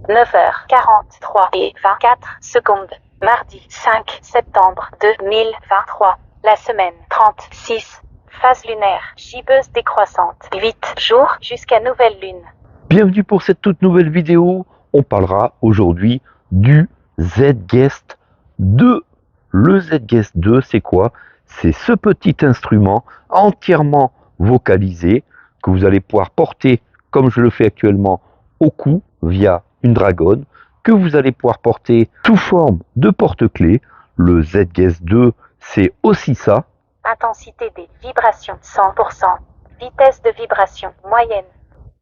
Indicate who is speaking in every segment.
Speaker 1: 9h43 et 24 secondes. Mardi 5 septembre 2023. La semaine 36. Phase lunaire, gibbeuse décroissante. 8 jours jusqu'à nouvelle lune.
Speaker 2: Bienvenue pour cette toute nouvelle vidéo. On parlera aujourd'hui du Z-Guest 2. Le Z-Guest 2, c'est quoi? C'est ce petit instrument entièrement vocalisé que vous allez pouvoir porter, comme je le fais actuellement, au cou via une dragonne, que vous allez pouvoir porter sous forme de porte-clés. Le Z-Guest 2, c'est aussi ça.
Speaker 1: Intensité des vibrations 100%. Vitesse de vibration moyenne.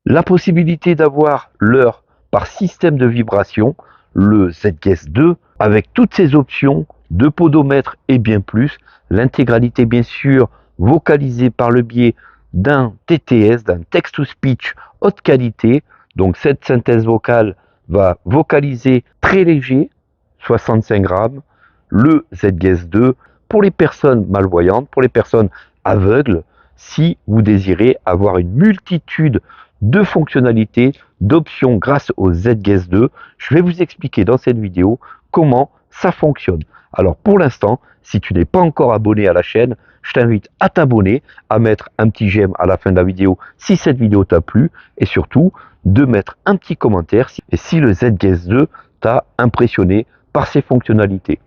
Speaker 2: La possibilité d'avoir l'heure par système de vibration, le Z-Guest 2, avec toutes ses options de podomètre et bien plus, l'intégralité bien sûr vocalisée par le biais d'un TTS, d'un text-to-speech haute qualité. Donc cette synthèse vocale va vocaliser très léger, 65 grammes, le Z-Guest 2 pour les personnes malvoyantes, pour les personnes aveugles, si vous désirez avoir une multitude de fonctionnalités, d'options grâce au Z-Guest 2. Je vais vous expliquer dans cette vidéo comment ça fonctionne. Alors pour l'instant, si tu n'es pas encore abonné à la chaîne, je t'invite à t'abonner, à mettre un petit j'aime à la fin de la vidéo si cette vidéo t'a plu et surtout de mettre un petit commentaire si le Z-Guest 2 t'a impressionné par ses fonctionnalités.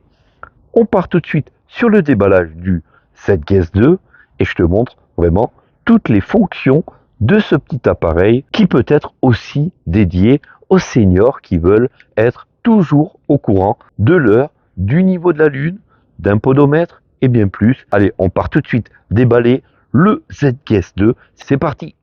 Speaker 2: On part tout de suite sur le déballage du Z-Guest 2 et je te montre vraiment toutes les fonctions de ce petit appareil qui peut être aussi dédié aux seniors qui veulent être toujours au courant de l'heure, du niveau de la lune, d'un podomètre et bien plus. Allez, on part tout de suite déballer le Z-Guest 2. C'est parti!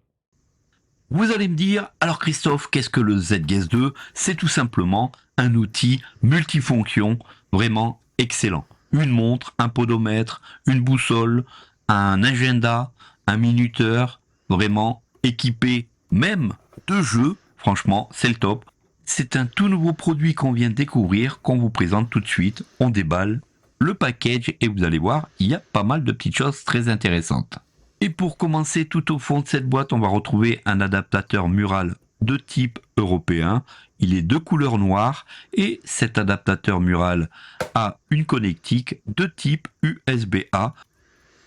Speaker 3: Vous allez me dire, alors Christophe, qu'est-ce que le Z-Guest 2? C'est tout simplement un outil multifonction vraiment excellent. Une montre, un podomètre, une boussole, un agenda, un minuteur, vraiment équipé même de jeux. Franchement, c'est le top. C'est un tout nouveau produit qu'on vient de découvrir, qu'on vous présente tout de suite. On déballe le package et vous allez voir, il y a pas mal de petites choses très intéressantes. Et pour commencer, tout au fond de cette boîte, on va retrouver un adaptateur mural de type européen. Il est de couleur noire et cet adaptateur mural a une connectique de type USB-A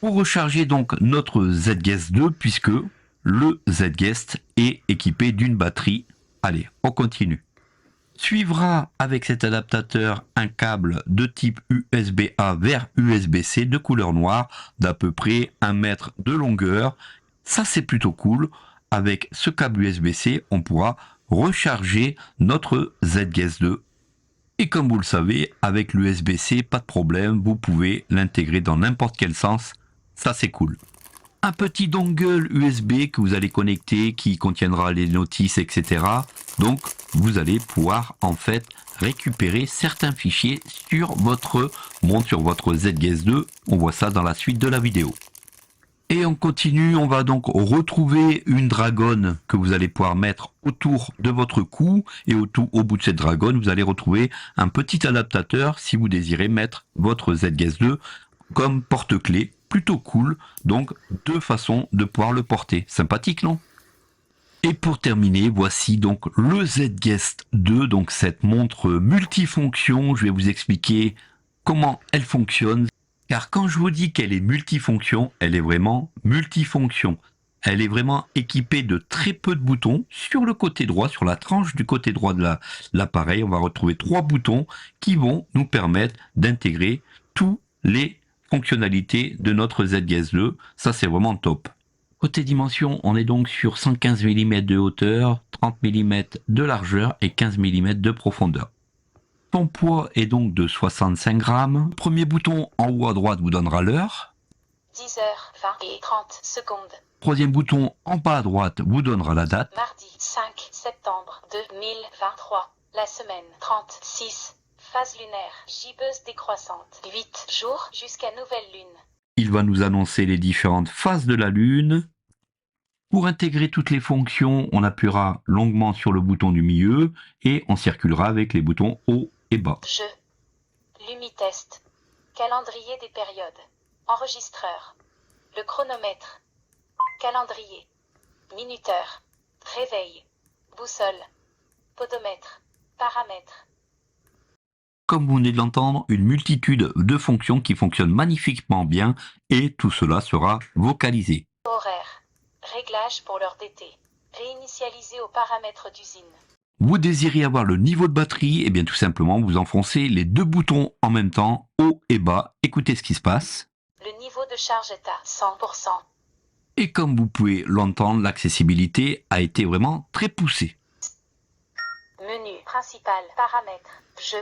Speaker 3: pour recharger donc notre Z-Guest 2 puisque le Z-Guest est équipé d'une batterie. Allez, on continue. Suivra avec cet adaptateur un câble de type USB-A vers USB-C de couleur noire d'à peu près 1 mètre de longueur. Ça c'est plutôt cool. Avec ce câble USB-C, on pourra recharger notre Z-Guest 2. Et comme vous le savez, avec l'USB-C, pas de problème, vous pouvez l'intégrer dans n'importe quel sens. Ça c'est cool. Un petit dongle USB que vous allez connecter qui contiendra les notices, etc. Donc, vous allez pouvoir en fait récupérer certains fichiers sur votre montre, sur votre Z-Guest 2. On voit ça dans la suite de la vidéo. Et on continue, on va donc retrouver une dragonne que vous allez pouvoir mettre autour de votre cou. Et au bout de cette dragonne, vous allez retrouver un petit adaptateur si vous désirez mettre votre Z-Guest 2 comme porte-clés. Plutôt cool, donc deux façons de pouvoir le porter. Sympathique, non? Et pour terminer, voici donc le Z-Guest 2, donc cette montre multifonction. Je vais vous expliquer comment elle fonctionne. Car quand je vous dis qu'elle est multifonction, elle est vraiment multifonction. Elle est vraiment équipée de très peu de boutons. Sur le côté droit, sur la tranche du côté droit de l'appareil, on va retrouver 3 boutons qui vont nous permettre d'intégrer tous les fonctionnalités de notre Z-Guest 2. Ça, c'est vraiment top. Côté dimension, on est donc sur 115 mm de hauteur, 30 mm de largeur et 15 mm de profondeur. Son poids est donc de 65 grammes. Le premier bouton en haut à droite vous donnera l'heure.
Speaker 1: 10h20 et 30 secondes.
Speaker 3: Troisième bouton en bas à droite vous donnera la date.
Speaker 1: Mardi 5 septembre 2023. La semaine 36. Phase lunaire, gibbeuse décroissante. 8 jours jusqu'à nouvelle lune.
Speaker 3: Il va nous annoncer les différentes phases de la lune. Pour intégrer toutes les fonctions, on appuiera longuement sur le bouton du milieu et on circulera avec les boutons haut et bas.
Speaker 1: Jeu. Lumitest. Calendrier des périodes. Enregistreur. Le chronomètre. Calendrier. Minuteur. Réveil. Boussole. Podomètre. Paramètres.
Speaker 3: Comme vous venez de l'entendre, une multitude de fonctions qui fonctionnent magnifiquement bien et tout cela sera vocalisé.
Speaker 1: Horaire. Réglage pour l'heure d'été. Réinitialiser aux paramètres d'usine.
Speaker 3: Vous désirez avoir le niveau de batterie, et bien tout simplement vous enfoncez les deux boutons en même temps, haut et bas, écoutez ce qui se passe.
Speaker 1: Le niveau de charge est à 100%.
Speaker 3: Et comme vous pouvez l'entendre, l'accessibilité a été vraiment très poussée.
Speaker 1: Menu principal. Paramètres. Jeu.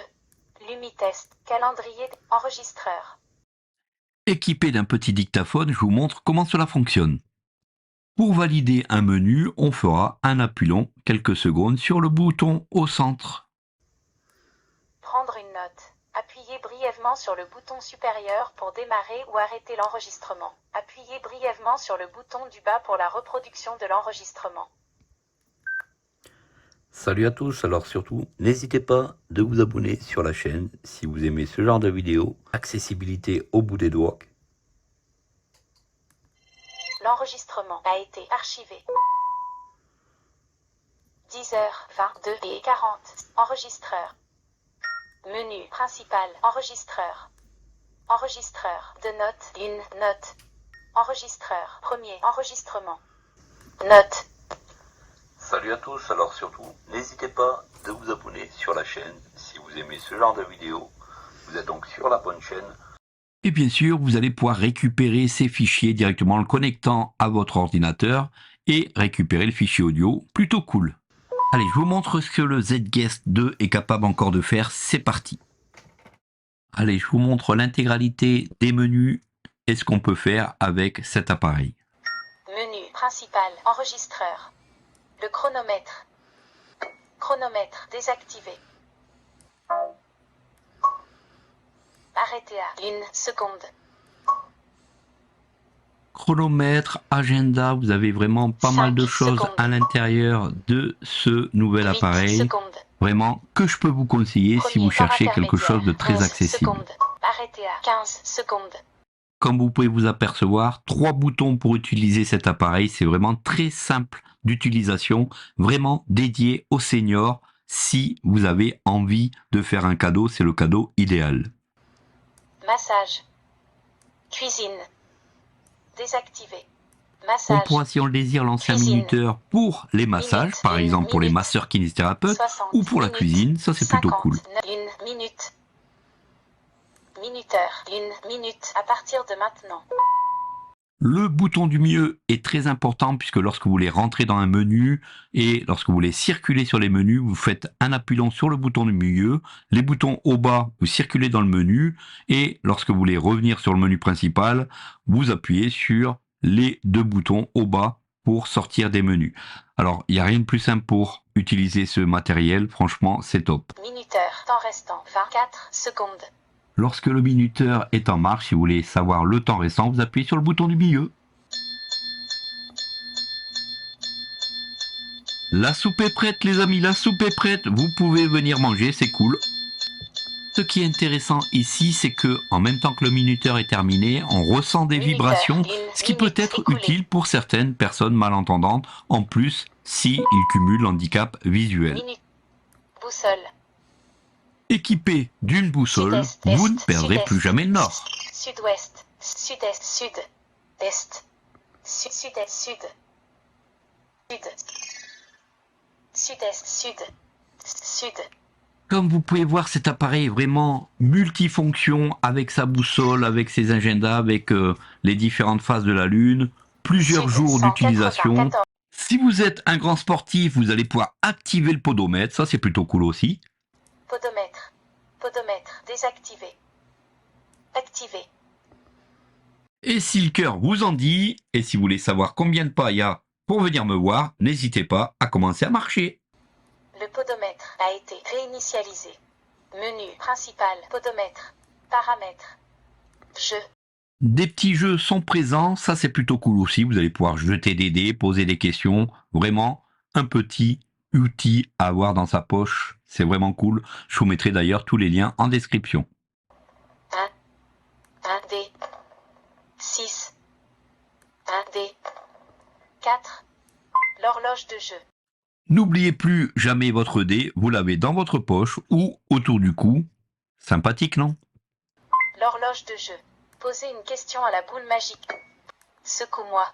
Speaker 1: Lumitest. Calendrier. Enregistreur.
Speaker 3: Équipé d'un petit dictaphone, je vous montre comment cela fonctionne. Pour valider un menu, on fera un appui long, quelques secondes, sur le bouton au centre.
Speaker 1: Prendre une note. Appuyez brièvement sur le bouton supérieur pour démarrer ou arrêter l'enregistrement. Appuyez brièvement sur le bouton du bas pour la reproduction de l'enregistrement.
Speaker 2: Salut à tous, alors surtout, n'hésitez pas de vous abonner sur la chaîne si vous aimez ce genre de vidéo. Accessibilité au bout des doigts.
Speaker 1: L'enregistrement a été archivé. 10h22 et 40. Enregistreur. Menu principal. Enregistreur. Enregistreur. De notes. Une note. Enregistreur. Premier enregistrement. Note.
Speaker 2: Salut à tous, alors surtout, n'hésitez pas de vous abonner sur la chaîne si vous aimez ce genre de vidéo. Vous êtes donc sur la bonne chaîne.
Speaker 3: Et bien sûr, vous allez pouvoir récupérer ces fichiers directement en le connectant à votre ordinateur et récupérer le fichier audio, plutôt cool. Allez, je vous montre ce que le ZGuest 2 est capable encore de faire, c'est parti. Allez, je vous montre l'intégralité des menus et ce qu'on peut faire avec cet appareil.
Speaker 1: Menu principal. Enregistreur. Le chronomètre. Chronomètre désactivé. Arrêté à 1 seconde.
Speaker 3: Chronomètre, agenda, vous avez vraiment pas mal de
Speaker 1: 5
Speaker 3: choses
Speaker 1: secondes.
Speaker 3: à l'intérieur de ce nouvel
Speaker 1: 8
Speaker 3: appareil.
Speaker 1: secondes.
Speaker 3: Vraiment que je peux vous conseiller si vous cherchez quelque chose de très
Speaker 1: 11
Speaker 3: accessible.
Speaker 1: secondes. Arrêté à 15 secondes.
Speaker 3: Comme vous pouvez vous apercevoir, 3 boutons pour utiliser cet appareil. C'est vraiment très simple d'utilisation, vraiment dédié aux seniors. Si vous avez envie de faire un cadeau, c'est le cadeau idéal.
Speaker 1: Massage. Cuisine. Désactivé.
Speaker 3: On
Speaker 1: Massage.
Speaker 3: pourra, si on le désire, lancer un
Speaker 1: Cuisine.
Speaker 3: minuteur pour les massages,
Speaker 1: Minute,
Speaker 3: par
Speaker 1: une
Speaker 3: exemple pour les
Speaker 1: minute.
Speaker 3: masseurs kinésithérapeutes,
Speaker 1: 60
Speaker 3: ou pour la
Speaker 1: minutes.
Speaker 3: cuisine, ça c'est plutôt
Speaker 1: 50,
Speaker 3: cool.
Speaker 1: 1 minute. Minuteur. 1 minute. À partir de maintenant.
Speaker 3: Le bouton du milieu est très important puisque lorsque vous voulez rentrer dans un menu et lorsque vous voulez circuler sur les menus, vous faites un appui long sur le bouton du milieu, les boutons au bas, vous circulez dans le menu et lorsque vous voulez revenir sur le menu principal, vous appuyez sur les deux boutons au bas pour sortir des menus. Alors, il n'y a rien de plus simple pour utiliser ce matériel, franchement, c'est top.
Speaker 1: Minuteur. Temps restant. 24 secondes.
Speaker 3: Lorsque le minuteur est en marche, si vous voulez savoir le temps restant, vous appuyez sur le bouton du milieu. La soupe est prête les amis, la soupe est prête, vous pouvez venir manger, c'est cool. Ce qui est intéressant ici, c'est que en même temps que le minuteur est terminé, on ressent des
Speaker 1: Minuteur,
Speaker 3: vibrations,
Speaker 1: 1
Speaker 3: ce qui peut
Speaker 1: minute
Speaker 3: être
Speaker 1: écoulée.
Speaker 3: utile pour certaines personnes malentendantes, en plus s'ils cumulent l'handicap visuel.
Speaker 1: Minute. Boussole.
Speaker 3: Équipé d'une boussole,
Speaker 1: Sud-est,
Speaker 3: vous ne
Speaker 1: est,
Speaker 3: perdrez
Speaker 1: sud-est.
Speaker 3: plus jamais le nord.
Speaker 1: Sud-ouest. Sud-est. Sud. Est. Sud-est. Sud. Sud. Sud-est. Sud. Sud.
Speaker 3: Comme vous pouvez voir, cet appareil est vraiment multifonction avec sa boussole, avec ses agendas, avec les différentes phases de la Lune, plusieurs
Speaker 1: Sud,
Speaker 3: jours
Speaker 1: 194.
Speaker 3: d'utilisation. Si vous êtes un grand sportif, vous allez pouvoir activer le podomètre, ça c'est plutôt cool aussi.
Speaker 1: Podomètre. Podomètre. Désactivé. Activé.
Speaker 3: Et si le cœur vous en dit, et si vous voulez savoir combien de pas il y a pour venir me voir, n'hésitez pas à commencer à marcher.
Speaker 1: Le podomètre a été réinitialisé. Menu principal. Podomètre. Paramètres. Jeu.
Speaker 3: Des petits jeux sont présents, ça c'est plutôt cool aussi, vous allez pouvoir jeter des dés, poser des questions, vraiment un petit outil à avoir dans sa poche, c'est vraiment cool. Je vous mettrai d'ailleurs tous les liens en description.
Speaker 1: 1 D. 6. 1 D. 4. L'horloge de jeu.
Speaker 3: N'oubliez plus jamais votre dé, vous l'avez dans votre poche ou autour du cou. Sympathique, non?
Speaker 1: L'horloge de jeu. Posez une question à la boule magique. Secoue-moi.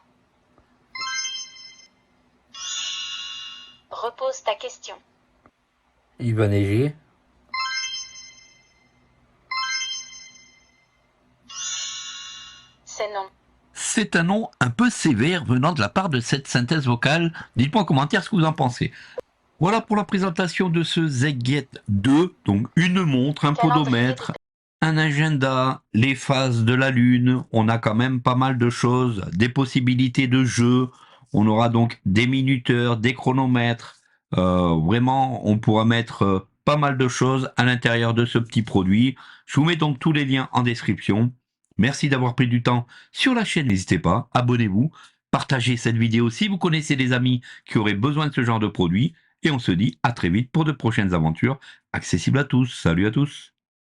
Speaker 1: Repose ta question.
Speaker 4: Il va neiger.
Speaker 1: C'est non.
Speaker 3: C'est un nom un peu sévère venant de la part de cette synthèse vocale. Dites-moi en commentaire ce que vous en pensez. Voilà pour la présentation de ce ZGet 2, donc une montre, un
Speaker 1: Calendrier
Speaker 3: podomètre, un agenda, les phases de la lune, on a quand même pas mal de choses, des possibilités de jeu, on aura donc des minuteurs, des chronomètres, vraiment on pourra mettre pas mal de choses à l'intérieur de ce petit produit. Je vous mets donc tous les liens en description. Merci d'avoir pris du temps sur la chaîne, n'hésitez pas, abonnez-vous, partagez cette vidéo si vous connaissez des amis qui auraient besoin de ce genre de produit. Et on se dit à très vite pour de prochaines aventures accessibles à tous. Salut à tous!